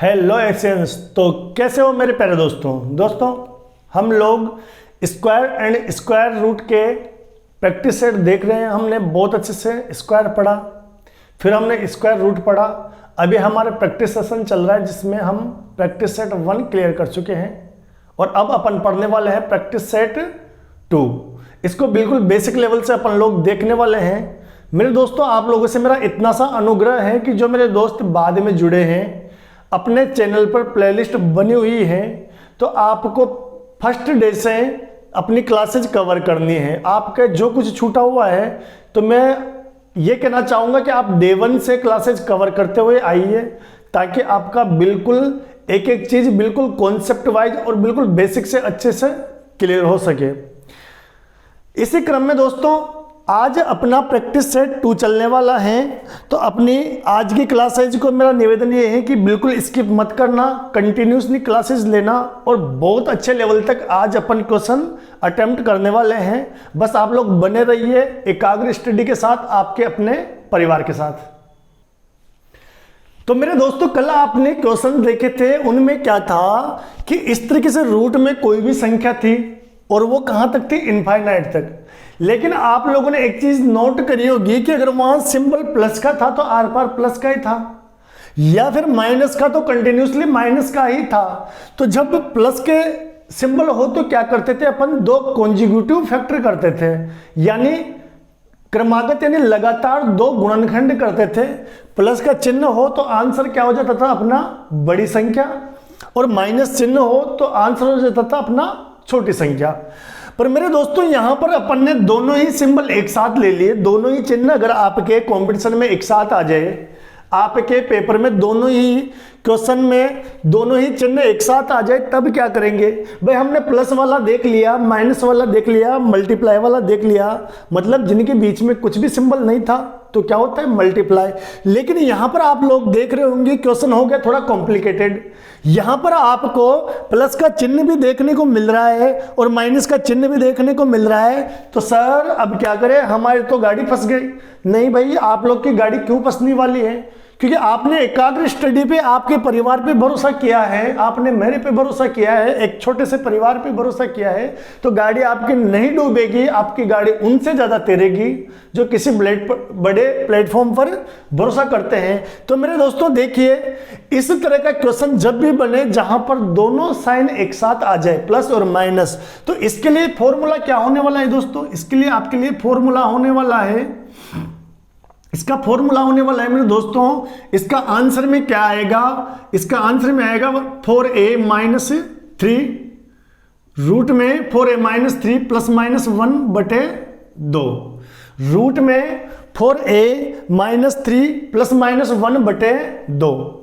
Hello Asians. तो कैसे हो मेरे प्यारे दोस्तों हम लोग स्क्वायर एंड स्क्वायर रूट के प्रैक्टिस सेट देख रहे हैं। हमने बहुत अच्छे से स्क्वायर पढ़ा, फिर हमने स्क्वायर रूट पढ़ा। अभी हमारा प्रैक्टिस सेशन चल रहा है जिसमें हम प्रैक्टिस सेट 1 क्लियर कर चुके हैं और अब अपन पढ़ने वाले हैं प्रैक्टिस सेट 2। इसको बिल्कुल बेसिक लेवल से अपन लोग देखने वाले हैं। मेरे दोस्तों, आप लोगों से मेरा इतना सा अनुग्रह है कि जो मेरे दोस्त बाद में जुड़े हैं, अपने चैनल पर प्लेलिस्ट बनी हुई है, तो आपको फर्स्ट डे से अपनी क्लासेज कवर करनी है। आपका जो कुछ छूटा हुआ है तो मैं ये कहना चाहूँगा कि आप डे 1 से क्लासेज कवर करते हुए आइए, ताकि आपका बिल्कुल एक एक चीज़ बिल्कुल कॉन्सेप्ट वाइज और बिल्कुल बेसिक से अच्छे से क्लियर हो सके। इसी क्रम में दोस्तों, आज अपना प्रैक्टिस सेट 2 चलने वाला है। तो अपनी आज की क्लासेज को मेरा निवेदन ये है कि बिल्कुल स्किप मत करना, कंटिन्यूसली क्लासेस लेना और बहुत अच्छे लेवल तक आज अपन क्वेश्चन अटेम्प्ट करने वाले हैं। बस आप लोग बने रहिए एकाग्र स्टडी के साथ, आपके अपने परिवार के साथ। तो मेरे दोस्तों, कल आपने क्वेश्चन देखे थे, उनमें क्या था कि इस तरीके से रूट में कोई भी संख्या थी और वो कहां तक थी, इनफाइनाइट तक। लेकिन आप लोगों ने एक चीज नोट करी होगी कि अगर वहां सिंबल प्लस का था तो आर पार प्लस का ही था, या फिर माइनस का तो कंटिन्यूसली माइनस का ही था। तो जब प्लस के सिंबल हो तो क्या करते थे अपन, 2 कॉन्जिक्यूटिव फैक्टर करते थे, यानी क्रमागत यानी लगातार 2 गुणनखंड करते थे। प्लस का चिन्ह हो तो आंसर क्या हो जाता था, अपना बड़ी संख्या, और माइनस चिन्ह हो तो आंसर हो जाता था अपना छोटी संख्या। पर मेरे दोस्तों, यहां पर अपन ने दोनों ही सिंबल एक साथ ले लिए। दोनों ही चिन्ह अगर आपके कंपटीशन में एक साथ आ जाए, आपके पेपर में दोनों ही क्वेश्चन में दोनों ही चिन्ह एक साथ आ जाए, तब क्या करेंगे भाई। हमने प्लस वाला देख लिया, माइनस वाला देख लिया, मल्टीप्लाई वाला देख लिया, मतलब जिनके बीच में कुछ भी सिंबल नहीं था तो क्या होता है, मल्टीप्लाई। लेकिन यहां पर आप लोग देख रहे होंगे क्वेश्चन हो गया थोड़ा कॉम्प्लिकेटेड। यहां पर आपको प्लस का चिन्ह भी देखने को मिल रहा है और माइनस का चिन्ह भी देखने को मिल रहा है। तो सर अब क्या करें, हमारी तो गाड़ी फंस गई। नहीं भाई, आप लोग की गाड़ी क्यों फंसने वाली है, क्योंकि आपने एकाग्र स्टडी पे, आपके परिवार पे भरोसा किया है, आपने मेरे पे भरोसा किया है, एक छोटे से परिवार पे भरोसा किया है। तो गाड़ी आपकी नहीं डूबेगी, आपकी गाड़ी उनसे ज्यादा तैरेगी जो किसी बड़े प्लेटफॉर्म पर भरोसा करते हैं। तो मेरे दोस्तों देखिए, इस तरह का क्वेश्चन जब भी बने जहां पर दोनों साइन एक साथ आ जाए, प्लस और माइनस, तो इसके लिए फॉर्मूला क्या होने वाला है दोस्तों, इसके लिए आपके लिए फॉर्मूला होने वाला है, इसका फॉर्मूला होने वाला है मेरे दोस्तों। इसका आंसर में क्या आएगा, इसका आंसर में आएगा 4a-3 रूट में 4a-3 प्लस माइनस 1/2, रूट में 4a-3 प्लस माइनस 1/2।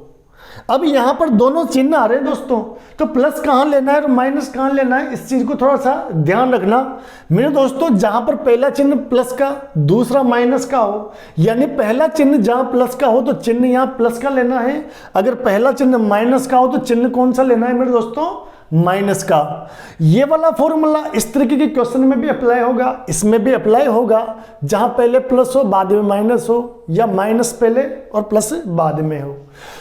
अब यहां पर दोनों चिन्ह आ रहे हैं दोस्तों, तो प्लस कहां लेना है और माइनस कहां लेना है, इस चीज को थोड़ा सा ध्यान रखना मेरे दोस्तों। जहां पर पहला चिन्ह प्लस का, दूसरा माइनस का हो, यानी पहला चिन्ह जहां प्लस का हो तो चिन्ह यहां प्लस का लेना है। अगर पहला चिन्ह माइनस का हो तो चिन्ह कौन सा लेना है मेरे दोस्तों, माइनस का। ये वाला फॉर्मूला इस तरीके के क्वेश्चन में भी अप्लाई होगा, इसमें भी अप्लाई होगा। जहां पहले प्लस हो बाद में माइनस हो, या माइनस पहले और प्लस बाद में हो।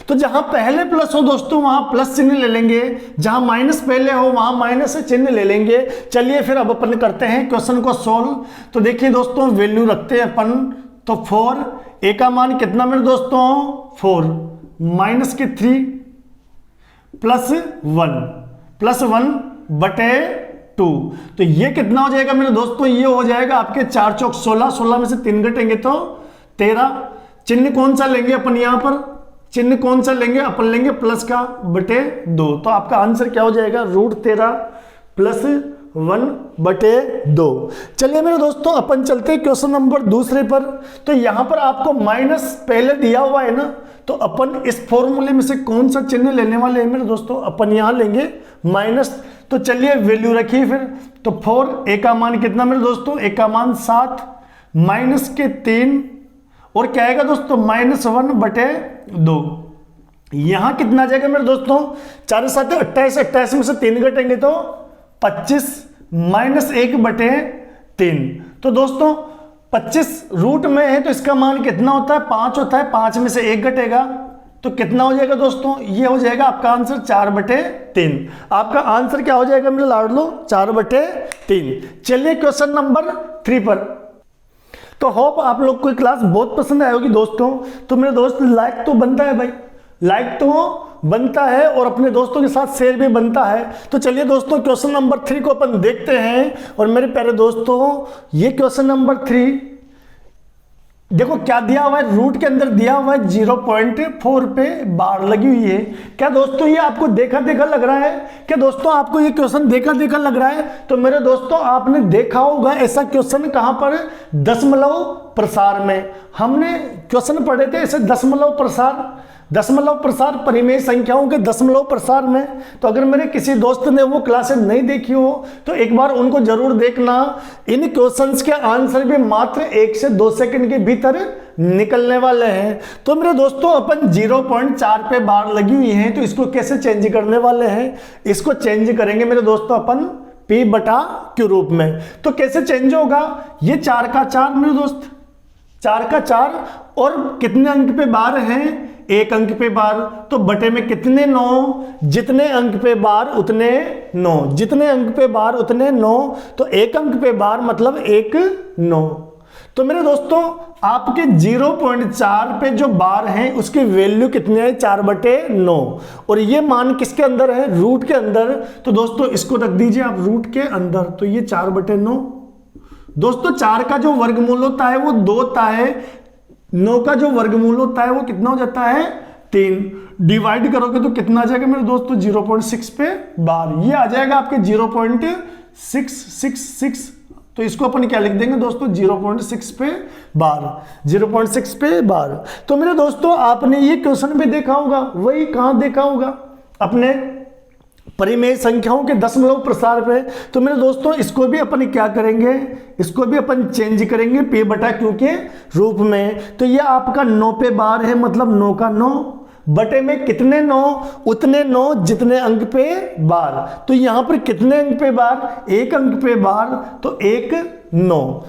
तो जहां पहले प्लस हो दोस्तों वहां प्लस चिन्ह ले लेंगे, जहां माइनस पहले हो वहां माइनस से चिन्ह ले लेंगे। चलिए फिर अब अपन करते हैं क्वेश्चन को सोल्व। तो देखिए दोस्तों, वैल्यू रखते हैं अपन, तो 4, ए का मान कितना मेरे दोस्तों, 4, माइनस के 3 प्लस 1/2। तो ये कितना हो जाएगा मेरे दोस्तों, ये हो जाएगा आपके 4 चौक 16, 16 में से 3 घटेंगे तो 13। चिन्ह कौन सा लेंगे अपन, यहां पर चिन्ह कौन सा लेंगे, अपन लेंगे प्लस का /2। तो आपका आंसर क्या हो जाएगा, √13 प्लस 1/2। चलिए मेरे दोस्तों, अपन चलते हैं क्वेश्चन नंबर दूसरे पर। तो यहां पर आपको माइनस पहले दिया हुआ है ना, तो अपन इस फॉर्मूले में से कौन सा चिन्ह लेने वाले हैं मेरे दोस्तों, अपन यहां लेंगे माइनस। तो चलिए वैल्यू रखिए फिर। तो 4, ए का मान कितना मेरे दोस्तों, ए का मान 7, माइनस के 3 और क्या आएगा दोस्तों, -1/2। यहां कितना आ जाएगा मेरे दोस्तों, 4 7 28, 28 में से 3 घटेंगे तो 25 -1/3। तो दोस्तों 25 रूट में है तो इसका मान कितना होता है, 5 होता है, 5 में से 1 घटेगा तो तो कितना हो जाएगा दोस्तों, ये हो जाएगा आपका आंसर 4/3। आपका आंसर क्या हो जाएगा मेरे लाडलो, 4/3। चलिए क्वेश्चन नंबर 3 पर। तो होप आप लोग को क्लास बहुत पसंद आई होगी दोस्तों। तो मेरे दोस्त लाइक तो बनता है भाई, लाइक तो बनता है और अपने दोस्तों के साथ शेयर भी बनता है। तो चलिए दोस्तों क्वेश्चन नंबर 3 को अपन देखते हैं। और मेरे प्यारे दोस्तों ये क्वेश्चन नंबर 3 देखो क्या दिया हुआ है, रूट के अंदर दिया हुआ है 0.4 पे बार लगी हुई है। क्या दोस्तों ये आपको देखा देखा लग रहा है, क्या दोस्तों आपको ये क्वेश्चन देखा देखा लग रहा है? तो मेरे दोस्तों आपने देखा होगा ऐसा क्वेश्चन कहां पर, दशमलव प्रसार में। हमने क्वेश्चन पढ़े थे ऐसे दशमलव प्रसार परिमेय संख्याओं के दशमलव प्रसार में। तो अगर मेरे किसी दोस्त ने वो क्लासेस नहीं देखी हो तो एक बार उनको जरूर देखना। इन क्वेश्चंस के आंसर भी मात्र 1 से 2 सेकंड के भीतर निकलने वाले हैं। तो मेरे दोस्तों अपन 0.4 पे बार लगी हुई है, तो इसको कैसे चेंज करने वाले हैं, इसको चेंज करेंगे मेरे दोस्तों अपन P/Q रूप में। तो कैसे चेंज होगा, ये 4 का 4 मेरे दोस्त, 4 का 4 और कितने अंक पे बार हैं, 1 अंक पे बार। तो बटे में कितने 9, जितने अंक पे बार उतने 9, जितने अंक पे बार उतने 9। तो 1 अंक पे बार मतलब 1 9। तो मेरे दोस्तों आपके 0.4 पे जो बार हैं उसकी वैल्यू कितनी है, 4/9। और ये मान किसके अंदर है, रूट के अंदर। तो दोस्तों इसको रख दीजिए आप रूट के अंदर। तो ये 4/9 दोस्तों, 4 का जो वर्गमूल होता है वो 2 होता है, 9 का जो वर्गमूल होता है वो कितना हो जाता है, 3। डिवाइड करोगे तो कितना आ जाएगा मेरे दोस्तों, 0.6 पे बार। ये आ जाएगा आपके 0.666। तो इसको अपन क्या लिख देंगे दोस्तों, 0.6 पे बार, 0.6 पे बार। तो मेरे दोस्तों आपने ये क्वेश्चन भी देखा होगा, वही कहां देखा होगा, अपने परिमेय संख्याओं के दशमलव प्रसार पे। तो मेरे दोस्तों इसको भी अपन क्या करेंगे, इसको भी अपन चेंज करेंगे P/Q के रूप में। तो ये आपका 9 पे बार है, मतलब 9 का 9 बटे में कितने 9, उतने 9 जितने अंक पे बार। तो यहां पर कितने अंक पे बार, 1 अंक पे बार। तो 1 9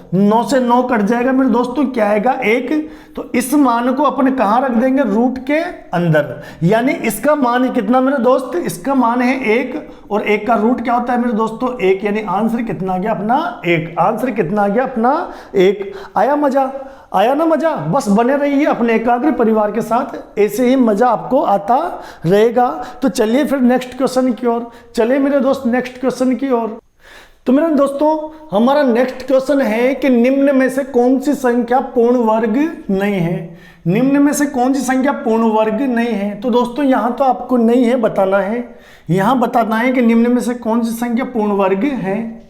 से 9 कट जाएगा मेरे दोस्तों, क्या आएगा 1। तो इस मान को अपन कहां रख देंगे, रूट के अंदर। यानी इसका मान कितना मेरे दोस्त, इसका मान है 1 और 1 का रूट क्या होता है मेरे दोस्तों, 1। यानी आंसर कितना आ गया अपना 1। आंसर कितना आ गया अपना 1। आया मजा, आया ना मजा। बस बने रहिए अपने एकाग्र परिवार के साथ, ऐसे ही मजा आपको आता रहेगा। तो चलिए फिर नेक्स्ट क्वेश्चन की ओर, चलिए मेरे दोस्त नेक्स्ट क्वेश्चन की ओर। तो मेरे दोस्तों हमारा नेक्स्ट क्वेश्चन है कि निम्न में से कौन सी संख्या पूर्ण वर्ग नहीं है। निम्न में से कौन सी संख्या पूर्ण वर्ग नहीं है। तो दोस्तों यहां तो आपको नहीं है बताना है, यहां बताना है कि निम्न में से कौन सी संख्या पूर्ण वर्ग है।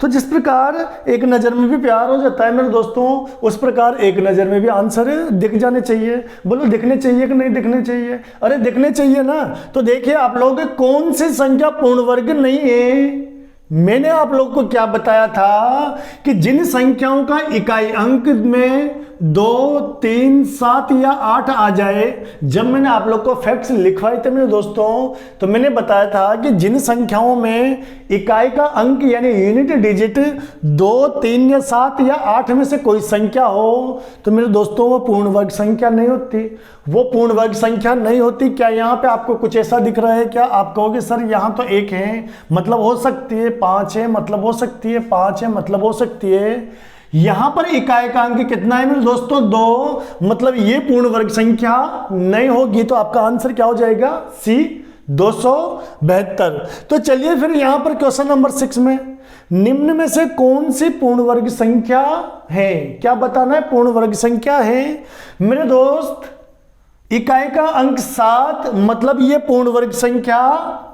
तो जिस प्रकार एक नज़र में भी प्यार हो जाता है मेरे दोस्तों, उस प्रकार एक नज़र में भी आंसर दिख जाने चाहिए। बोलो दिखने चाहिए कि नहीं दिखने चाहिए, अरे दिखने चाहिए ना। तो देखिए आप लोग कौन सी संख्या पूर्ण वर्ग नहीं है। मैंने आप लोग को क्या बताया था कि जिन संख्याओं का इकाई अंक में 2, 3, 7 या 8 आ जाए, जब मैंने आप लोग को फैक्ट्स लिखवाए थे मेरे दोस्तों, तो मैंने बताया था कि जिन संख्याओं में इकाई का अंक यानी यूनिट डिजिट 2, 3 या 7 या 8 में से कोई संख्या हो, तो मेरे दोस्तों वो पूर्ण वर्ग संख्या नहीं होती, वो पूर्ण वर्ग संख्या नहीं होती। क्या यहाँ पे आपको कुछ ऐसा दिख रहा है क्या, आप कहोगे सर यहाँ तो 1 है मतलब हो सकती है, 5 है मतलब हो सकती है, 5 है मतलब हो सकती है। यहां पर इकाई का अंक कितना है मेरे दोस्तों, 2, मतलब ये पूर्ण वर्ग संख्या नहीं होगी। तो आपका आंसर क्या हो जाएगा, सी 272। तो चलिए फिर यहां पर क्वेश्चन नंबर 6 में निम्न में से कौन सी पूर्ण वर्ग संख्या है, क्या बताना है, पूर्ण वर्ग संख्या है मेरे दोस्त। इकाई का अंक 7 मतलब ये पूर्ण वर्ग संख्या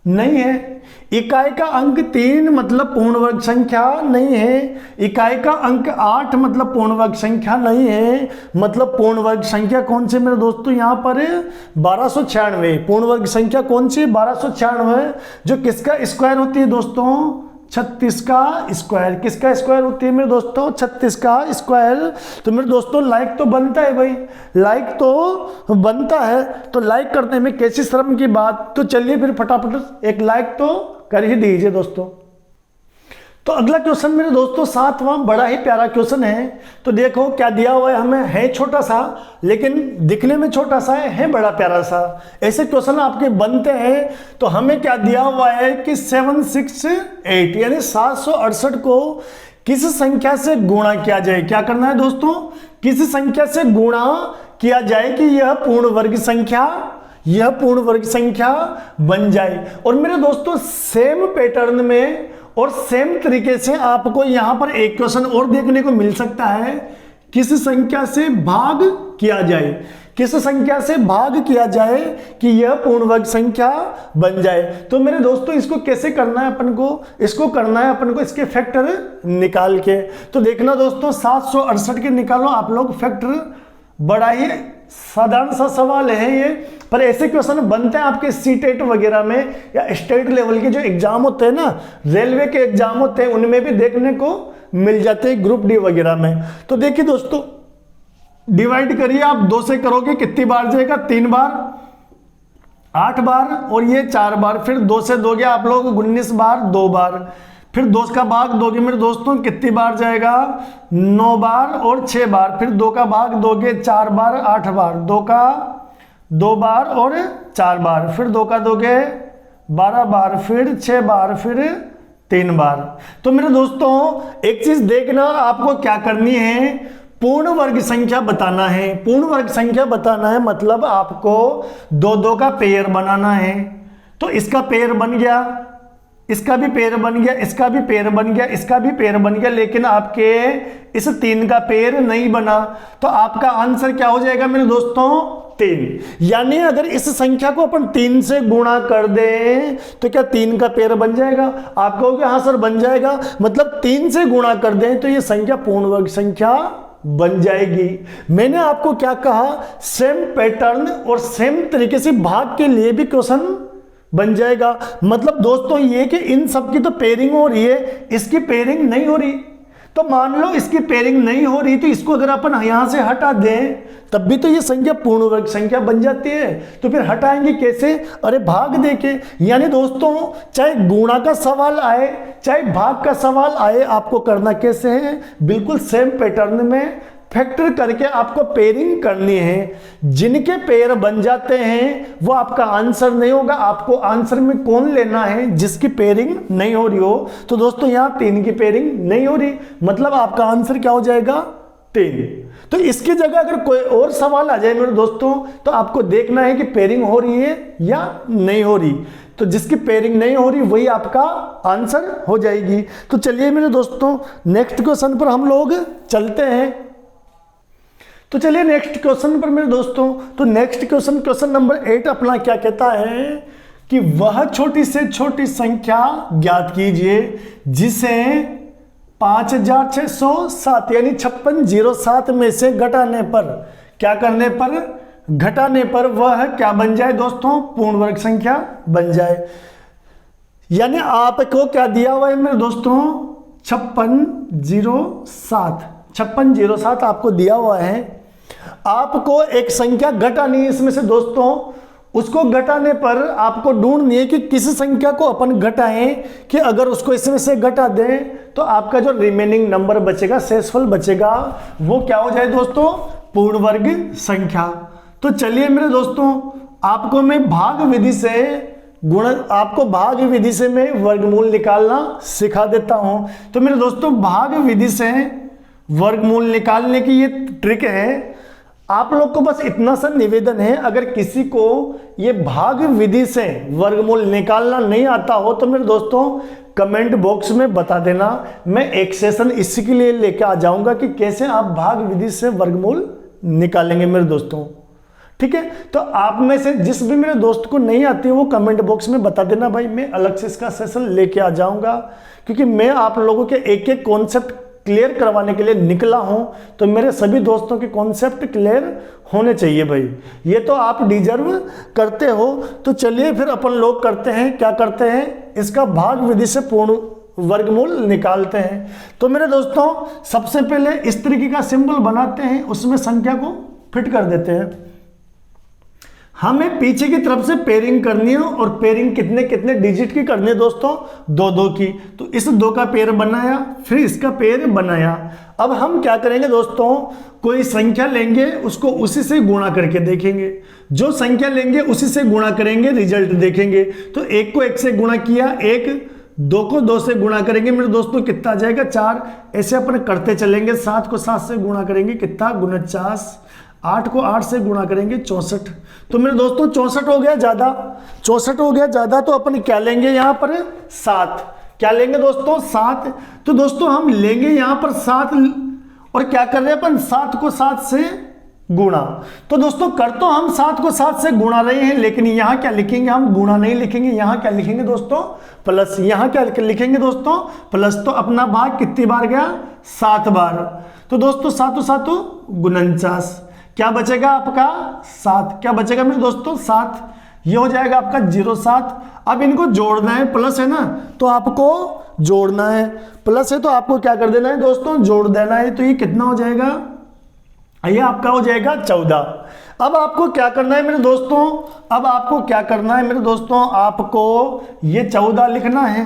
नहीं है। इकाई का अंक 3 मतलब पूर्ण वर्ग संख्या नहीं है। इकाई का अंक 8 मतलब पूर्ण वर्ग संख्या नहीं है। मतलब पूर्ण वर्ग संख्या कौन सी मेरे दोस्तों, यहाँ पर 1296 पूर्ण वर्ग संख्या कौन सी, 1296, जो किसका स्क्वायर होती है दोस्तों, 36 का स्क्वायर। किसका स्क्वायर होती है मेरे दोस्तों, 36 का स्क्वायर। तो मेरे दोस्तों लाइक तो बनता है भाई, लाइक तो बनता है, तो लाइक करने में कैसी शर्म की बात। तो चलिए फिर फटाफट एक लाइक तो कर ही दीजिए दोस्तों। तो अगला क्वेश्चन मेरे दोस्तों 7वां बड़ा ही प्यारा क्वेश्चन है। तो देखो क्या दिया हुआ है हमें, है छोटा सा लेकिन दिखने में छोटा सा है बड़ा प्यारा सा। ऐसे क्वेश्चन आपके बनते हैं। तो हमें क्या दिया हुआ है कि 768 यानी 768 को किस संख्या से गुणा किया जाए। क्या करना है दोस्तों, किस संख्या से गुणा किया जाए कि यह पूर्ण वर्ग संख्या बन जाए। और मेरे दोस्तों सेम पैटर्न में और सेम तरीके से आपको यहां पर एक क्वेश्चन और देखने को मिल सकता है, किस संख्या से भाग किया जाए, किस संख्या से भाग किया जाए कि यह पूर्ण वर्ग संख्या बन जाए। तो मेरे दोस्तों इसको कैसे करना है अपन को, इसको करना है अपन को इसके फैक्टर निकाल के। तो देखना दोस्तों 768 के निकालो आप लोग फैक्टर। बड़ा ही साधारण सा सवाल है ये, पर ऐसे क्वेश्चन बनते हैं आपके सीटेट वगैरह में या स्टेट लेवल के जो एग्जाम होते हैं ना, रेलवे के एग्जाम होते हैं, उनमें भी देखने को मिल जाते हैं, ग्रुप डी वगैरह में। तो देखिए दोस्तों डिवाइड करिए आप, 2 से करोगे कितनी बार जाएगा, 3 बार, 8 बार और ये 4 बार। फिर 2 से दोगे आप लोग 19 बार, 2 बार। फिर 2 का भाग दोगे मेरे दोस्तों कितनी बार जाएगा, 9 बार और 6 बार। फिर 2 का भाग दोगे 4 बार, 8 बार। 2 का 2 बार और 4 बार। फिर 2 का दोगे 12 बार। फिर 6 बार। फिर 3 बार। तो मेरे दोस्तों एक चीज देखना, आपको क्या करनी है, पूर्ण वर्ग संख्या बताना है। पूर्ण वर्ग संख्या बताना है मतलब आपको 2-2 का पेयर बनाना है। तो इसका पेयर बन गया, इसका भी पेयर बन गया, इसका भी पेयर बन गया, इसका भी पेयर बन गया, लेकिन आपके इस 3 का पेयर नहीं बना। तो आपका आंसर क्या हो जाएगा मेरे दोस्तों, 3। यानी अगर इस संख्या को अपन 3 से गुणा कर दें तो क्या 3 का पेयर बन जाएगा। आप कहोगे हाँ सर बन जाएगा, मतलब 3 से गुणा कर दें तो ये संख्या पूर्ण वर्ग संख्या बन जाएगी। मैंने आपको क्या कहा, सेम पैटर्न और सेम तरीके से भाग के लिए भी क्वेश्चन बन जाएगा। मतलब दोस्तों ये कि इन सब की तो पेयरिंग हो रही है, इसकी पेयरिंग नहीं हो रही। तो मान लो इसकी पेयरिंग नहीं हो रही, तो इसको अगर अपन यहां से हटा दें तब भी तो ये संख्या पूर्ण वर्ग संख्या बन जाती है। तो फिर हटाएंगे कैसे, अरे भाग देके। यानी दोस्तों चाहे गुणा का सवाल आए चाहे भाग का सवाल आए, आपको करना कैसे है, बिल्कुल सेम पैटर्न में फैक्टर करके आपको पेयरिंग करनी है। जिनके पेयर बन जाते हैं वो आपका आंसर नहीं होगा। आपको आंसर में कौन लेना है, जिसकी पेयरिंग नहीं हो रही हो। तो दोस्तों यहाँ 3 की पेयरिंग नहीं हो रही, मतलब आपका आंसर क्या हो जाएगा, 3। तो इसकी जगह अगर कोई और सवाल आ जाए मेरे दोस्तों तो आपको देखना है कि पेयरिंग हो रही है या नहीं हो रही। तो जिसकी पेयरिंग नहीं हो रही वही आपका आंसर हो जाएगी। तो चलिए मेरे दोस्तों नेक्स्ट क्वेश्चन पर हम लोग चलते हैं। तो चलिए नेक्स्ट क्वेश्चन पर मेरे दोस्तों, तो नेक्स्ट क्वेश्चन नंबर 8 अपना क्या कहता है कि वह छोटी से छोटी संख्या ज्ञात कीजिए जिसे 5607 यानी 5607 में से घटाने पर, क्या करने पर, घटाने पर वह क्या बन जाए दोस्तों, पूर्ण वर्ग संख्या बन जाए। यानी आपको क्या दिया हुआ है मेरे दोस्तों, 5607 आपको दिया हुआ है। आपको एक संख्या घटानी है इसमें से दोस्तों, उसको घटाने पर आपको ढूंढनी है कि किस संख्या को अपन घटाएं कि अगर उसको इसमें से घटा दें तो आपका जो रिमेनिंग नंबर बचेगा, शेषफल बचेगा, वो क्या हो जाए दोस्तों, पूर्ण वर्ग संख्या। तो चलिए मेरे दोस्तों आपको मैं भाग विधि से आपको भाग विधि से मैं वर्गमूल निकालना सिखा देता हूं। तो मेरे दोस्तों भाग विधि से वर्गमूल निकालने की ये ट्रिक है। आप लोग को बस इतना सा निवेदन है, अगर किसी को ये भाग विधि से वर्गमूल निकालना नहीं आता हो तो मेरे दोस्तों कमेंट बॉक्स में बता देना। मैं एक सेशन इसी के लिए लेके आ जाऊंगा कि कैसे आप भाग विधि से वर्गमूल निकालेंगे मेरे दोस्तों, ठीक है। तो आप में से जिस भी मेरे दोस्त को नहीं आती है वो कमेंट बॉक्स में बता देना भाई, मैं अलग से इसका सेशन लेके आ जाऊंगा, क्योंकि मैं आप लोगों के एक एक कॉन्सेप्ट क्लियर करवाने के लिए निकला हूं। तो मेरे सभी दोस्तों के कॉन्सेप्ट क्लियर होने चाहिए भाई, ये तो आप डिजर्व करते हो। तो चलिए फिर अपन लोग करते हैं, क्या करते हैं, इसका भाग विधि से पूर्ण वर्गमूल निकालते हैं। तो मेरे दोस्तों सबसे पहले इस तरीके का सिंबल बनाते हैं, उसमें संख्या को फिट कर देते हैं। हमें पीछे की तरफ से पेयरिंग करनी है और पेयरिंग कितने कितने डिजिट की करनी है दोस्तों, 2 की। तो इस 2 का पेयर बनाया, फिर इसका पेयर बनाया। अब हम क्या करेंगे दोस्तों, कोई संख्या लेंगे, उसको उसी से गुणा करके देखेंगे। जो संख्या लेंगे उसी से गुणा करेंगे, रिजल्ट देखेंगे। तो 1 को 1 से गुणा किया, 2 को 2 से गुणा करेंगे मेरे दोस्तों, कितना आ जाएगा 4। ऐसे अपन करते चलेंगे। 7 को 7 से गुणा करेंगे, कितना 49। 8 को 8 से गुणा करेंगे 64। तो मेरे दोस्तों 64 हो गया ज़्यादा, 64 हो गया ज़्यादा। तो अपन क्या लेंगे यहाँ पर 7, क्या लेंगे दोस्तों 7। तो दोस्तों हम लेंगे यहाँ पर 7 और क्या कर रहे हैं अपन 7 को 7 से गुणा। तो दोस्तों कर तो हम 7 को 7 से गुणा रहे हैं, लेकिन यहाँ क्या लिखेंगे हम, गुणा नहीं लिखेंगे, यहाँ क्या लिखेंगे दोस्तों प्लस। यहाँ क्या लिखेंगे दोस्तों प्लस। तो अपना भाग कितनी बार गया 7 बार। तो दोस्तों 7 7 49, क्या बचेगा आपका 7, क्या बचेगा मेरे दोस्तों 7। ये हो जाएगा आपका 07। अब इनको जोड़ना है, प्लस है ना तो आपको जोड़ना है, प्लस है तो आपको क्या कर देना है दोस्तों जोड़ देना है। तो ये कितना हो जाएगा, ये आपका हो जाएगा 14। अब आपको क्या करना है मेरे दोस्तों, अब आपको क्या करना है मेरे दोस्तों, आपको ये 14 लिखना है,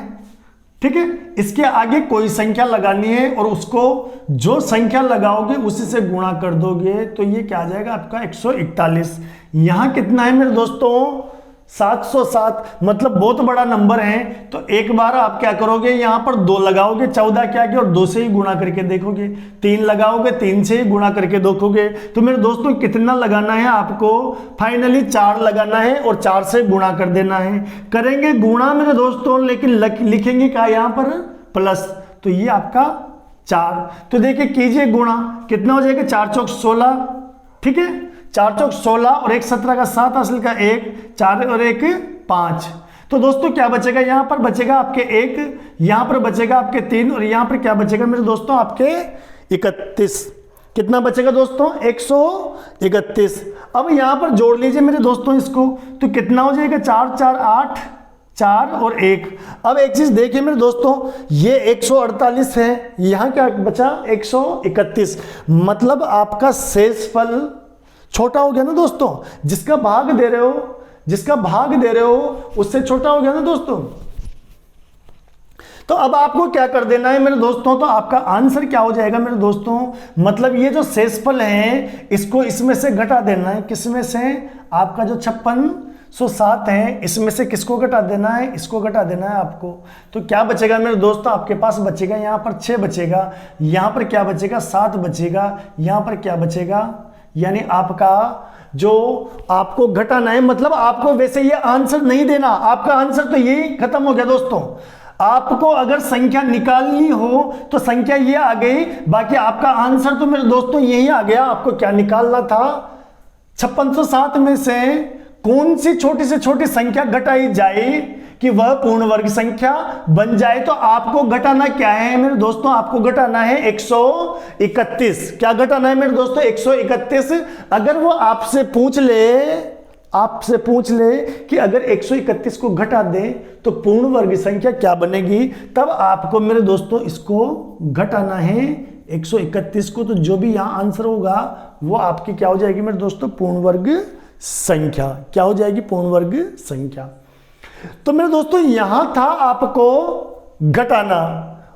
ठीक है। इसके आगे कोई संख्या लगानी है और उसको जो संख्या लगाओगे उसी से गुणा कर दोगे। तो ये क्या आ जाएगा आपका 141। यहाँ कितना है मेरे दोस्तों 707, मतलब बहुत बड़ा नंबर है। तो एक बार आप क्या करोगे, यहाँ पर 2 लगाओगे, 14 क्या किया और 2 से ही गुणा करके देखोगे। 3 लगाओगे, 3 से ही गुणा करके देखोगे। तो मेरे दोस्तों कितना लगाना है आपको, फाइनली 4 लगाना है और 4 से गुणा कर देना है। करेंगे गुणा मेरे दोस्तों, लेकिन लिखेंगे क्या यहाँ पर प्लस। तो ये आपका 4। तो देखिए कीजिए गुणा, कितना हो जाएगा 4 चौक 16, ठीक है। 4 चौक 16 और 1 17 का 7 असल का 1, 4 और 1 5। तो दोस्तों क्या बचेगा, यहाँ पर बचेगा आपके 1, यहाँ पर बचेगा आपके 3 और यहाँ पर क्या बचेगा मेरे दोस्तों आपके 31। कितना बचेगा दोस्तों 131। अब यहाँ पर जोड़ लीजिए मेरे दोस्तों इसको, तो कितना हो जाएगा 4 4 8, 4 और 1। अब एक चीज देखिए मेरे दोस्तों, ये 148 है, यहाँ क्या बचा 131, मतलब आपका शेषफल छोटा हो गया ना दोस्तों। जिसका भाग दे रहे हो, जिसका भाग दे रहे हो उससे छोटा हो गया ना दोस्तों। तो अब आपको क्या कर देना है मेरे दोस्तों, तो आपका आंसर क्या हो जाएगा मेरे दोस्तों, मतलब ये जो शेषफल है इसको इसमें से घटा देना है। किसमें से, आपका जो 5607 है इसमें से किसको घटा देना है, इसको घटा देना है आपको। तो क्या बचेगा मेरे दोस्तों, आपके पास बचेगा यहाँ पर 6 बचेगा, यहाँ पर क्या बचेगा 7 बचेगा, यहाँ पर क्या बचेगा, यानी आपका जो आपको घटाना है, मतलब आपको वैसे ये आंसर नहीं देना, आपका आंसर तो यही खत्म हो गया दोस्तों। आपको अगर संख्या निकालनी हो तो संख्या ये आ गई, बाकी आपका आंसर तो मेरे दोस्तों यही आ गया। आपको क्या निकालना था, 5607 में से कौन सी छोटी से छोटी संख्या घटाई जाए कि वह पूर्ण वर्ग संख्या बन जाए। तो आपको घटाना क्या है मेरे दोस्तों, आपको घटाना है 131। क्या घटाना है मेरे दोस्तों 131। अगर वो आपसे पूछ ले कि अगर 131 को घटा दें तो पूर्ण वर्ग संख्या क्या बनेगी, तब आपको मेरे दोस्तों इसको घटाना है 131 को। तो जो भी यहां आंसर होगा वो आपकी क्या हो जाएगी मेरे दोस्तों, पूर्ण वर्ग संख्या। क्या हो जाएगी, पूर्ण वर्ग संख्या। तो मेरे दोस्तों यहां था आपको घटाना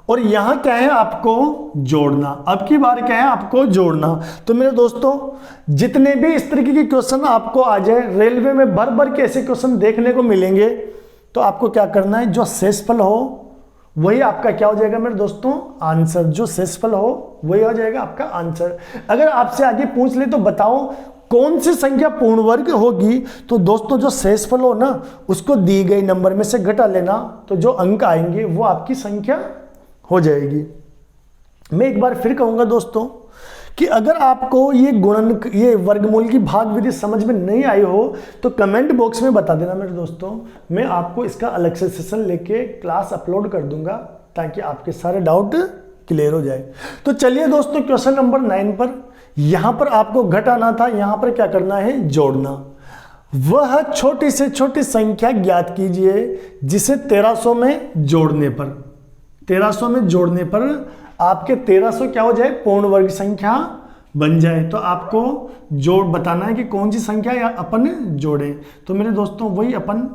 और यहां क्या है आपको जोड़ना। अब की बार क्या है आपको जोड़ना। तो मेरे दोस्तों जितने भी इस तरीके के क्वेश्चन आपको आ जाए, रेलवे में भर भर के ऐसे क्वेश्चन देखने को मिलेंगे, तो आपको क्या करना है, जो शेषफल हो वही आपका क्या हो जाएगा मेरे दोस्तों आंसर। जो शेषफल हो वही हो जाएगा आपका आंसर। अगर आपसे आगे पूछ ले तो बताओ कौन सी संख्या पूर्ण वर्ग होगी, तो दोस्तों जो शेषफल हो ना उसको दी गई नंबर में से घटा लेना, तो जो अंक आएंगे वो आपकी संख्या हो जाएगी। मैं एक बार फिर कहूंगा दोस्तों कि अगर आपको ये वर्गमूल की भाग विधि समझ में नहीं आई हो तो कमेंट बॉक्स में बता देना मेरे दोस्तों। मैं आपको इसका अलग से सेशन लेके क्लास अपलोड कर दूंगा ताकि आपके सारे डाउट क्लियर हो जाए। तो चलिए दोस्तों क्वेश्चन नंबर 9 पर, यहां पर आपको घटाना था, यहां पर क्या करना है जोड़ना। वह छोटी से छोटी संख्या ज्ञात कीजिए जिसे 1300 में जोड़ने पर, 1300 में जोड़ने पर आपके 1300 क्या हो जाए पूर्ण वर्ग संख्या बन जाए तो आपको जोड़ बताना है कि कौन सी संख्या या अपन जोड़ें। तो मेरे दोस्तों वही अपन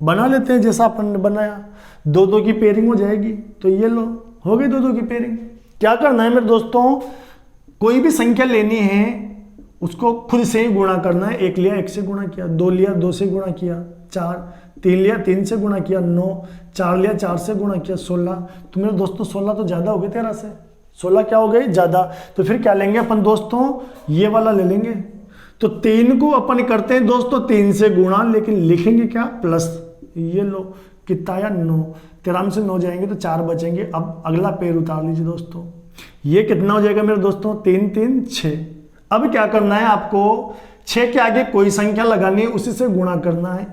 बना लेते हैं जैसा अपन ने बनाया, 2-2 की पेयरिंग हो जाएगी। तो ये लो, हो गई 2-2 की पेयरिंग। क्या करना है मेरे दोस्तों, कोई भी संख्या लेनी है उसको खुद से ही गुणा करना है। 1 लिया 1 से गुणा किया, 2 लिया 2 से गुणा किया, 4, 3 लिया 3 से गुणा किया, 9, 4 लिया 4 से गुणा किया, 16। तो मेरे दोस्तों 16 तो ज़्यादा हो गए 13 से, 16 क्या हो गई ज़्यादा। तो फिर क्या लेंगे अपन दोस्तों, ये वाला ले लेंगे। तो 3 को अपन करते हैं दोस्तों 3 से गुणा, लेकिन लिखेंगे क्या, प्लस। ये लो कितना आया 9, 13 से 9 जाएंगे तो 4 बचेंगे। अब अगला पेड़ उतार लीजिए दोस्तों, ये कितना हो जाएगा मेरे दोस्तों, 3 3 6। अब क्या करना है आपको, 6 के आगे कोई संख्या लगानी है, उसी से गुणा करना है।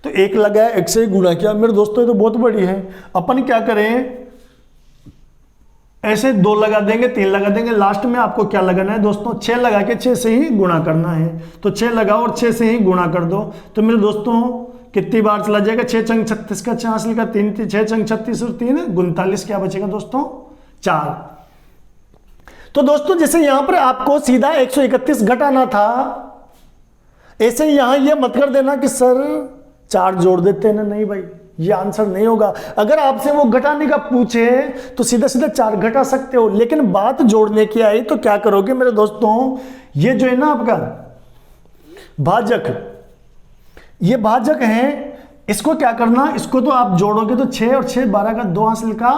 तो 1 लगाया 1 से ही गुणा किया। मेरे दोस्तों ये तो बहुत बड़ी है, अपन क्या करें, ऐसे 2 लगा देंगे 3 लगा देंगे, लास्ट में आपको क्या लगाना है दोस्तों, 6 लगा के 6 से ही गुणा करना है। तो 6 लगाओ और 6 से ही गुणा कर दो। तो मेरे दोस्तों कितनी बार चला जाएगा, 6 चंग 36 का 86 का 3 6 चंग 36 और 3 39, क्या बचेगा दोस्तों 4। तो दोस्तों जैसे यहां पर आपको सीधा 131 घटाना था, ऐसे ही यहां ये मत कर देना कि सर 4 जोड़ देते हैं ना, नहीं भाई ये आंसर नहीं होगा। अगर आपसे वो घटाने का पूछे तो सीधा सीधा 4 घटा सकते हो, लेकिन बात जोड़ने की आई तो क्या करोगे मेरे दोस्तों, ये जो है ना आपका भाजक, ये भाजक है, इसको क्या करना, इसको तो आप जोड़ोगे तो 6 और 6 12 का 2 हासिल का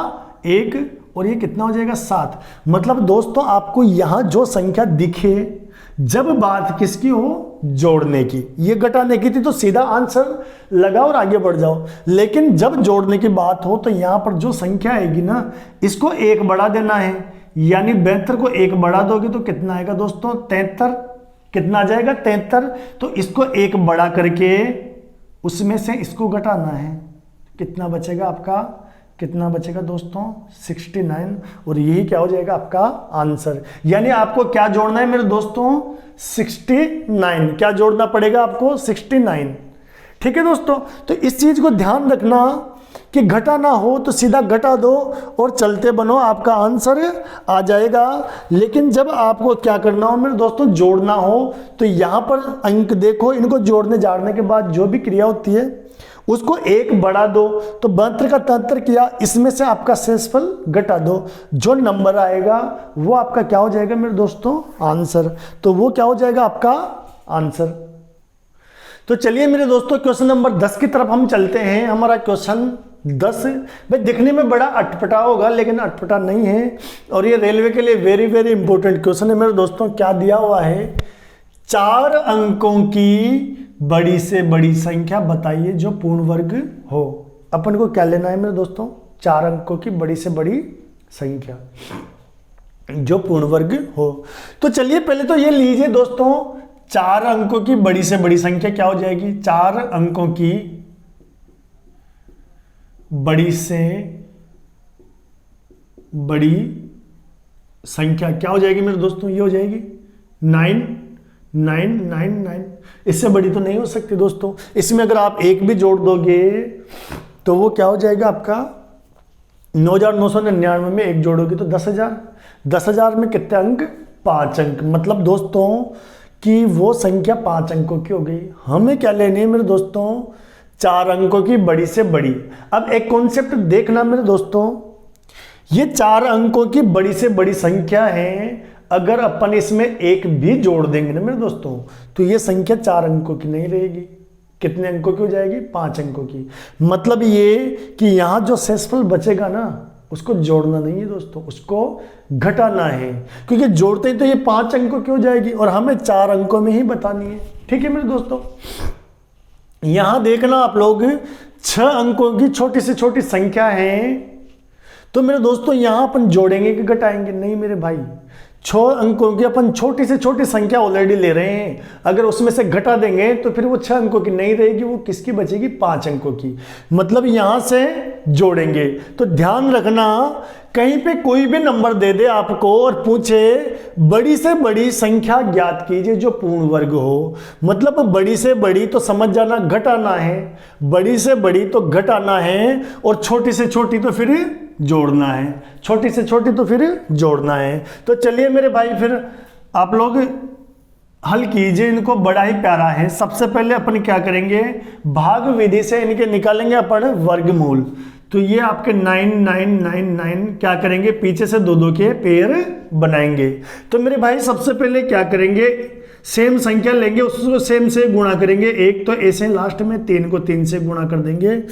1, और ये कितना हो जाएगा 7। मतलब दोस्तों आपको यहां जो संख्या दिखे, जब बात किसकी हो, जोड़ने की, ये घटाने की थी तो सीधा आंसर लगाओ और आगे बढ़ जाओ। लेकिन जब जोड़ने की बात हो तो यहां पर जो संख्या आएगी ना, इसको 1 बढ़ा देना है, यानी 72 को 1 बढ़ा दोगे तो कितना आएगा दोस्तों 73। कितना आ जाएगा 73। तो इसको 1 बढ़ा करके उसमें से इसको घटाना है, कितना बचेगा आपका, कितना बचेगा दोस्तों 69। और यही क्या हो जाएगा आपका आंसर। यानी आपको क्या जोड़ना है मेरे दोस्तों 69, क्या जोड़ना पड़ेगा आपको 69। ठीक है दोस्तों, तो इस चीज को ध्यान रखना कि घटाना हो तो सीधा घटा दो और चलते बनो, आपका आंसर आ जाएगा। लेकिन जब आपको क्या करना हो मेरे दोस्तों, जोड़ना हो, तो यहां पर अंक देखो, इनको जोड़ने जाने के बाद जो भी क्रिया होती है उसको 1 बढ़ा दो। तो 72 का 73 किया, इसमें से आपका शेषफल घटा दो, जो नंबर आएगा वो आपका क्या हो जाएगा मेरे दोस्तों आंसर। तो वो क्या हो जाएगा आपका आंसर। तो चलिए मेरे दोस्तों क्वेश्चन नंबर 10 की तरफ हम चलते हैं। हमारा क्वेश्चन 10 भाई दिखने में बड़ा अटपटा होगा, लेकिन अटपटा नहीं है, और ये रेलवे के लिए वेरी वेरी इंपॉर्टेंट क्वेश्चन है मेरे दोस्तों। क्या दिया हुआ है, 4 अंकों की बड़ी से बड़ी संख्या बताइए जो पूर्ण वर्ग हो। अपन को क्या लेना है मेरे दोस्तों, 4 अंकों की बड़ी से बड़ी संख्या जो पूर्ण वर्ग हो। तो चलिए पहले तो ये लीजिए दोस्तों, 4 अंकों की बड़ी से बड़ी संख्या क्या हो जाएगी, 4 अंकों की बड़ी से बड़ी संख्या क्या हो जाएगी मेरे दोस्तों, ये हो जाएगी 999। इससे बड़ी तो नहीं हो सकती दोस्तों। इसमें अगर आप 1 भी जोड़ दोगे तो वो क्या हो जाएगा आपका 9999 में 1 जोड़ोगे तो 10,000। 10,000 में कितने अंक, 5 अंक। मतलब दोस्तों कि वो संख्या 5 अंकों की हो गई। हमें क्या लेनी है मेरे दोस्तों, 4 अंकों की बड़ी से बड़ी। अब एक कॉन्सेप्ट देखना मेरे दोस्तों, ये 4 अंकों की बड़ी से बड़ी संख्या है, अगर अपन इसमें 1 भी जोड़ देंगे ना मेरे दोस्तों तो ये संख्या 4 अंकों की नहीं रहेगी। कितने अंकों की हो जाएगी, 5 अंकों की। मतलब ये कि यहां जो शेषफल बचेगा ना उसको जोड़ना नहीं है दोस्तों, उसको घटाना है, क्योंकि जोड़ते ही तो ये 5 अंकों की हो जाएगी और हमें 4 अंकों में ही बतानी है। ठीक है मेरे दोस्तों, यहां देखना आप लोग 6 अंकों की छोटी से छोटी संख्या है, तो मेरे दोस्तों यहां अपन जोड़ेंगे कि घटाएंगे, नहीं मेरे भाई 6 अंकों की अपन छोटी से छोटी संख्या ऑलरेडी ले रहे हैं, अगर उसमें से घटा देंगे तो फिर वो 6 अंकों की नहीं रहेगी, वो किसकी बचेगी, 5 अंकों की। मतलब यहां से जोड़ेंगे। तो ध्यान रखना, कहीं पे कोई भी नंबर दे दे आपको और पूछे बड़ी से बड़ी संख्या ज्ञात कीजिए जो पूर्ण वर्ग हो, मतलब बड़ी से बड़ी तो समझ जाना घटाना है, बड़ी से बड़ी तो घटाना है, और छोटी से छोटी तो फिर जोड़ना है, छोटी से छोटी तो फिर जोड़ना है। तो चलिए मेरे भाई फिर आप लोग हल कीजिए, इनको बड़ा ही प्यारा है। सबसे पहले अपन क्या करेंगे, भाग विधि से इनके निकालेंगे अपन वर्गमूल। तो ये आपके 9 9 9 9 क्या करेंगे, पीछे से 2 2 के पेयर बनाएंगे। तो मेरे भाई सबसे पहले क्या करेंगे, सेम संख्या लेंगे, उसको सेम से गुणा करेंगे। एक तो ऐसे लास्ट में 3 को 3 से गुणा कर देंगे।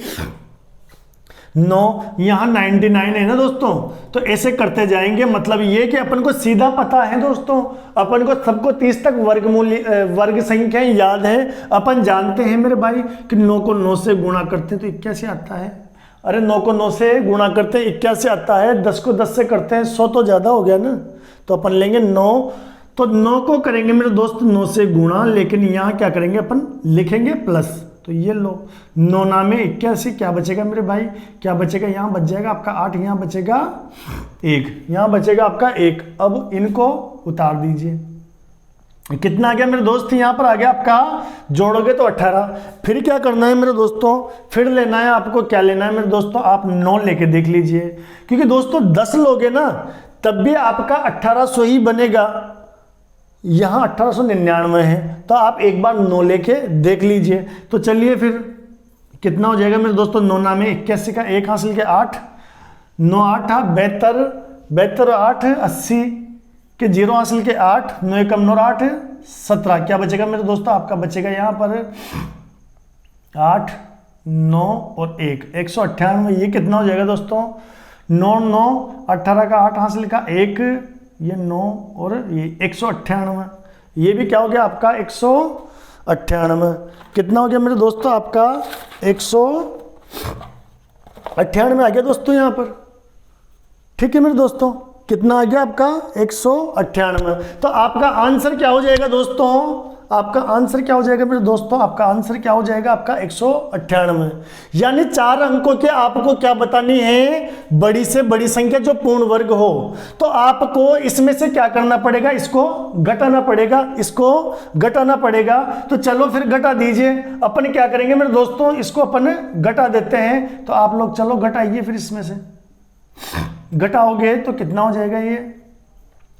9 यहाँ 99 है ना दोस्तों, तो ऐसे करते जाएंगे। मतलब ये कि अपन को सीधा पता है दोस्तों, अपन को सबको 30 तक वर्गमूल वर्ग संख्याएं याद है। अपन जानते हैं मेरे भाई कि 9 को 9 से गुणा करते हैं तो 81 आता है। अरे 9 को 9 से गुणा करते हैं 81 आता है। 10 को 10 से करते हैं 100 तो ज़्यादा हो गया ना, तो अपन लेंगे 9। तो 9 को करेंगे मेरे दोस्त 9 से गुणा, लेकिन यहाँ क्या करेंगे अपन लिखेंगे प्लस। तो ये लो 9 नामे 81, क्या बचेगा मेरे भाई, क्या बचेगा, यहाँ बच जाएगा आपका 8, यहाँ बचेगा 1, यहाँ बचेगा आपका 1। अब इनको उतार दीजिए, कितना आ गया मेरे दोस्त, यहाँ पर आ गया आपका, जोड़ोगे तो 18। फिर क्या करना है मेरे दोस्तों, फिर लेना है आपको, क्या लेना है मेरे दोस्तों, आप 9 लेके देख लीजिए, क्योंकि दोस्तों 10 लोगे ना तब भी आपका 1800 ही बनेगा। यहाँ 1899 है, तो आप एक बार 9 लेके देख लीजिए। तो चलिए फिर कितना हो जाएगा मेरे दोस्तों, 9 नामे 81 का 1 हासिल के 8, 9 8 72, 72 8 80 के 0 हासिल के 8, 9 एकम 9 8 17, क्या बचेगा मेरे दोस्तों, आपका बचेगा यहाँ पर 8 9 और 1 198। ये कितना हो जाएगा दोस्तों, 9 9 18 का 8 हासिल का 1, ये 9 और ये 198। ये भी क्या हो गया आपका 198। कितना हो गया मेरे दोस्तों, आपका 198 आ गया दोस्तों यहाँ पर। ठीक है मेरे दोस्तों, कितना आ गया आपका 198। तो आपका आंसर क्या हो जाएगा दोस्तों, आपका आंसर क्या हो जाएगा मेरे दोस्तों, आपका आंसर क्या हो जाएगा आपका 198। यानी 4 अंकों के आपको क्या बतानी है, बड़ी से बड़ी संख्या जो पूर्ण वर्ग हो। तो आपको इसमें से क्या करना पड़ेगा, इसको घटाना पड़ेगा, इसको घटाना पड़ेगा। तो चलो फिर घटा दीजिए। अपन क्या करेंगे मेरे दोस्तों, इसको अपन घटा देते हैं। तो आप लोग चलो घटाइए फिर, इसमें से घटाओगे तो कितना हो जाएगा, ये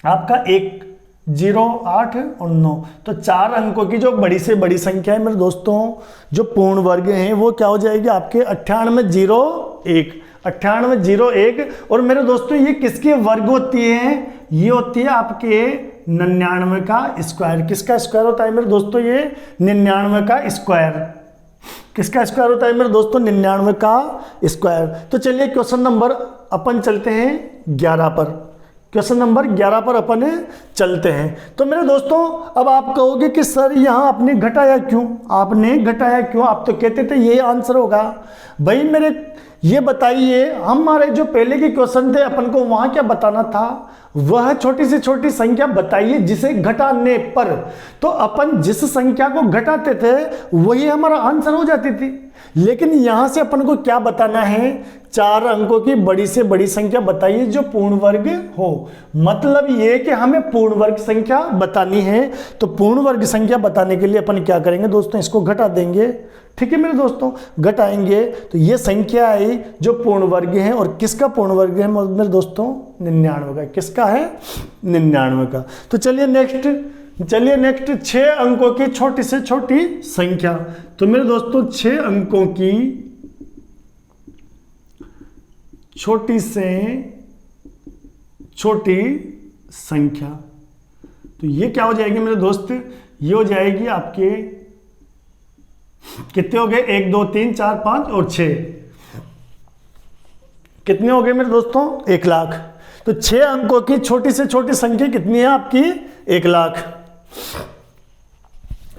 आपका 1 0 8 और 9। तो 4 अंकों की जो बड़ी से बड़ी संख्या है मेरे दोस्तों, जो पूर्ण वर्ग हैं, वो क्या हो जाएगी आपके 9801, 9801। और मेरे दोस्तों ये किसके वर्ग होती है, ये होती है आपके 99 का स्क्वायर। किसका स्क्वायर होता है मेरे दोस्तों, ये 99 का स्क्वायर। किसका स्क्वायर होता है मेरे दोस्तों, 99 का स्क्वायर। तो चलिए क्वेश्चन नंबर अपन चलते हैं 11 पर, क्वेश्चन नंबर 11 पर अपन चलते हैं। तो मेरे दोस्तों अब आप कहोगे कि सर यहाँ आपने घटाया क्यों, आपने घटाया क्यों, आप तो कहते थे ये आंसर होगा। भाई मेरे ये बताइए, हमारे जो पहले के क्वेश्चन थे अपन को वहाँ क्या बताना था, वह छोटी से छोटी संख्या बताइए जिसे घटाने पर, तो अपन जिस संख्या को घटाते थे वही हमारा आंसर हो जाती थी। लेकिन यहां से अपन को क्या बताना है, 4 अंकों की बड़ी से बड़ी संख्या बताइए जो पूर्ण वर्ग हो। मतलब ये कि हमें पूर्ण वर्ग संख्या बतानी है। तो पूर्ण वर्ग संख्या बताने के लिए अपन क्या करेंगे दोस्तों, इसको घटा देंगे। ठीक है मेरे दोस्तों, घटाएंगे तो ये संख्या आई जो पूर्ण वर्ग है। और किसका पूर्ण वर्ग है मेरे दोस्तों, 99 का। किसका है, 99 का। तो चलिए नेक्स्ट 6 अंकों की छोटी से छोटी संख्या। तो मेरे दोस्तों 6 अंकों की छोटी से छोटी संख्या, तो ये क्या हो जाएगी मेरे दोस्त, ये हो जाएगी आपके कितने हो गए, 1 2 3 4 5 और 6, कितने हो गए मेरे दोस्तों, 1 लाख। तो 6 अंकों की छोटी से छोटी संख्या कितनी है आपकी, 1 लाख।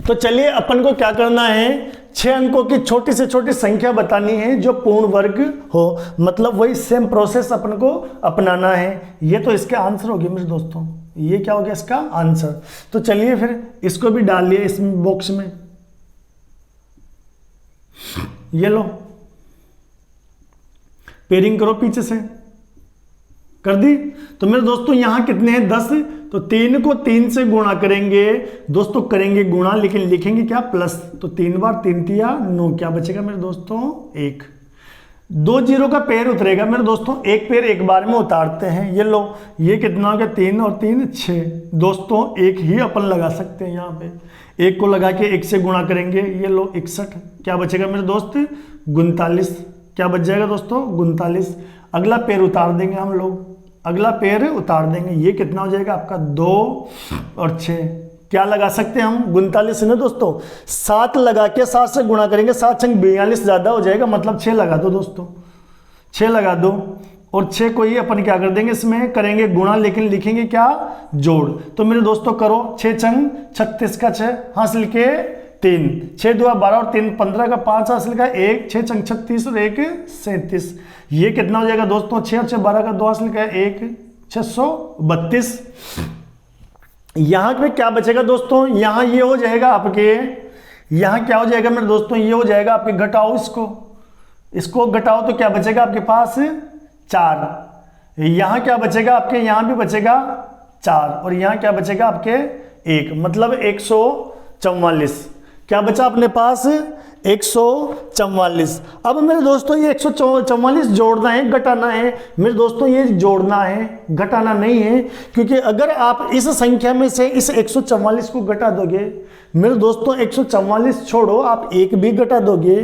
तो चलिए अपन को क्या करना है, 6 अंकों की छोटी से छोटी संख्या बतानी है जो पूर्ण वर्ग हो। मतलब वही सेम प्रोसेस अपन को अपनाना है। ये तो इसके आंसर हो गए मेरे दोस्तों, ये क्या हो गया इसका आंसर। तो चलिए फिर इसको भी डाल लिया इस बॉक्स में, ये लो पेयरिंग करो, पीछे से कर दी। तो मेरे दोस्तों यहां कितने हैं, 10। तो 3 को 3 से गुणा करेंगे दोस्तों, करेंगे गुणा, लेकिन लिखेंगे क्या, प्लस। तो 3 बार 3 तिया 9, क्या बचेगा मेरे दोस्तों, 1। 2 जीरो का पेयर उतरेगा मेरे दोस्तों, एक पेयर एक बार में उतारते हैं। ये लो, ये कितना हो गया 3 और 3 6। दोस्तों एक ही अपन लगा सकते हैं, यहाँ पे एक को लगा के 1 से गुणा करेंगे, ये लो 61। क्या बचेगा मेरे दोस्त 49। क्या बच जाएगा दोस्तों 49। अगला पेयर उतार देंगे हम लोग, अगला पेयर उतार देंगे, ये कितना हो जाएगा आपका 2 और 6। क्या लगा सकते हैं हम 49 ना दोस्तों, 7 लगा के 7 से गुणा करेंगे, 7 छंग 42 ज़्यादा हो जाएगा, मतलब 6 लगा दो दोस्तों, 6 लगा दो। और 6 को ही अपन क्या कर देंगे, इसमें करेंगे गुणा, लेकिन लिखेंगे क्या जोड़। तो मेरे दोस्तों करो, 6 छंग 36 का 6 हासिल के 3, 6 2 12 और 3 15 का 5 हासिल का 1, 6 छंग 36 और 1 37। ये कितना हो जाएगा दोस्तों 6 और 6 12 का 2 हासिल का 1 632। यहाँ पे क्या बचेगा दोस्तों, यहाँ ये हो जाएगा आपके, यहाँ क्या हो जाएगा मेरे दोस्तों, ये हो जाएगा आपके, घटाओ इसको घटाओ तो क्या बचेगा आपके पास 4। यहाँ क्या बचेगा आपके, यहाँ भी बचेगा 4 और यहाँ क्या बचेगा आपके 1, मतलब 144। क्या बचा अपने पास 144। अब मेरे दोस्तों ये 144 जोड़ना है घटाना है, मेरे दोस्तों ये जोड़ना है घटाना नहीं है, क्योंकि अगर आप इस संख्या में से इस 144 को घटा दोगे मेरे दोस्तों, 144 छोड़ो आप 1 भी घटा दोगे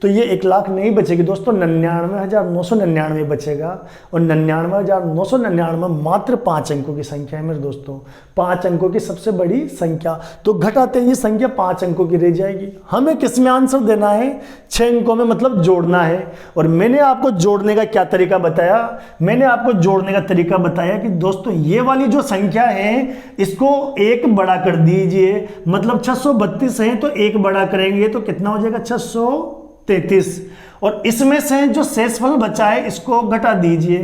तो ये 1 लाख नहीं बचेगी दोस्तों, 99,999 बचेगा। और 99,999 मात्र 5 अंकों की संख्या है मेरे दोस्तों, 5 अंकों की सबसे बड़ी संख्या। तो घटाते ही संख्या 5 अंकों की रह जाएगी। हमें किस में आंसर देना है, 6 अंकों में, मतलब जोड़ना है। और मैंने आपको जोड़ने का क्या तरीका बताया, मैंने आपको जोड़ने का तरीका बताया कि दोस्तों ये वाली जो संख्या है इसको 1 बड़ा कर दीजिए, मतलब 632 है तो 1 बड़ा करेंगे तो कितना हो जाएगा 633। और इसमें से जो शेषफल बचा है इसको घटा दीजिए,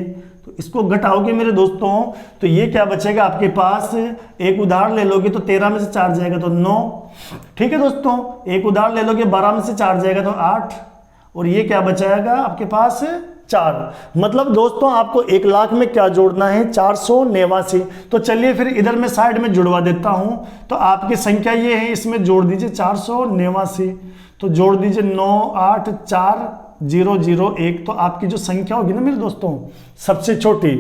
तो इसको घटाओगे मेरे दोस्तों तो ये क्या बचेगा आपके पास, एक उधार ले लोगे तो 13 में से 4 जाएगा तो 9, ठीक है दोस्तों। एक उधार ले लोगे 12 में से 4 जाएगा तो 8, और ये क्या बचाएगा आपके पास 4। मतलब दोस्तों आपको 1 लाख में क्या जोड़ना है 489। तो चलिए फिर इधर मैं साइड में जुड़वा देता हूं, तो आपकी संख्या ये है, इसमें जोड़ दीजिए 489। तो जोड़ दीजिए 984001, तो आपकी जो संख्या होगी ना मेरे दोस्तों सबसे छोटी,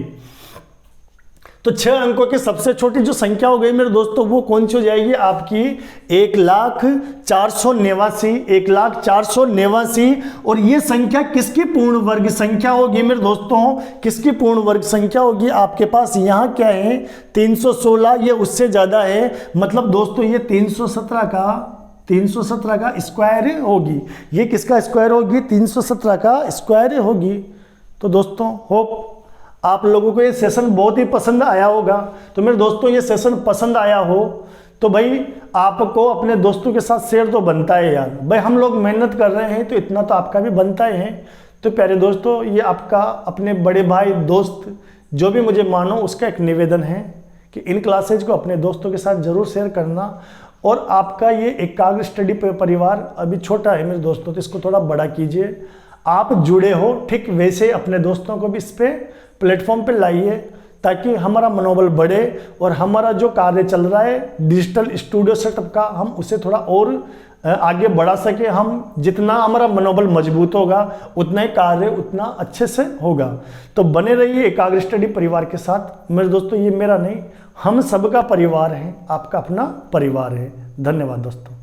तो 6 अंकों की सबसे छोटी जो संख्या हो गई मेरे दोस्तों वो कौन सी हो जाएगी आपकी 1,489, 1,489। और ये संख्या किसकी पूर्ण वर्ग संख्या होगी मेरे दोस्तों, किसकी पूर्ण वर्ग संख्या होगी आपके पास, यहाँ क्या है 316, ये उससे ज्यादा है, मतलब दोस्तों ये 317 का स्क्वायर होगी। ये किसका स्क्वायर होगी 317 का स्क्वायर होगी। तो दोस्तों होप आप लोगों को ये सेशन बहुत ही पसंद आया होगा। तो मेरे दोस्तों ये सेशन पसंद आया हो तो भाई आपको अपने दोस्तों के साथ शेयर तो बनता है यार, भाई हम लोग मेहनत कर रहे हैं तो इतना तो आपका भी बनता ही है। तो प्यारे दोस्तों ये आपका अपने बड़े भाई दोस्त जो भी मुझे मानो उसका एक निवेदन है कि इन क्लासेज को अपने दोस्तों के साथ जरूर शेयर करना। और आपका ये एकाग्र स्टडी परिवार अभी छोटा है मेरे दोस्तों, तो इसको थोड़ा बड़ा कीजिए। आप जुड़े हो ठीक वैसे अपने दोस्तों को भी इस पे प्लेटफॉर्म पे लाइए ताकि हमारा मनोबल बढ़े और हमारा जो कार्य चल रहा है डिजिटल स्टूडियो सेटअप का हम उसे थोड़ा और आगे बढ़ा सके। हम जितना हमारा मनोबल मजबूत होगा उतना ही कार्य उतना अच्छे से होगा। तो बने रहिए एकाग्र स्टडी परिवार के साथ मेरे दोस्तों, ये मेरा नहीं हम सबका परिवार है, आपका अपना परिवार है। धन्यवाद दोस्तों।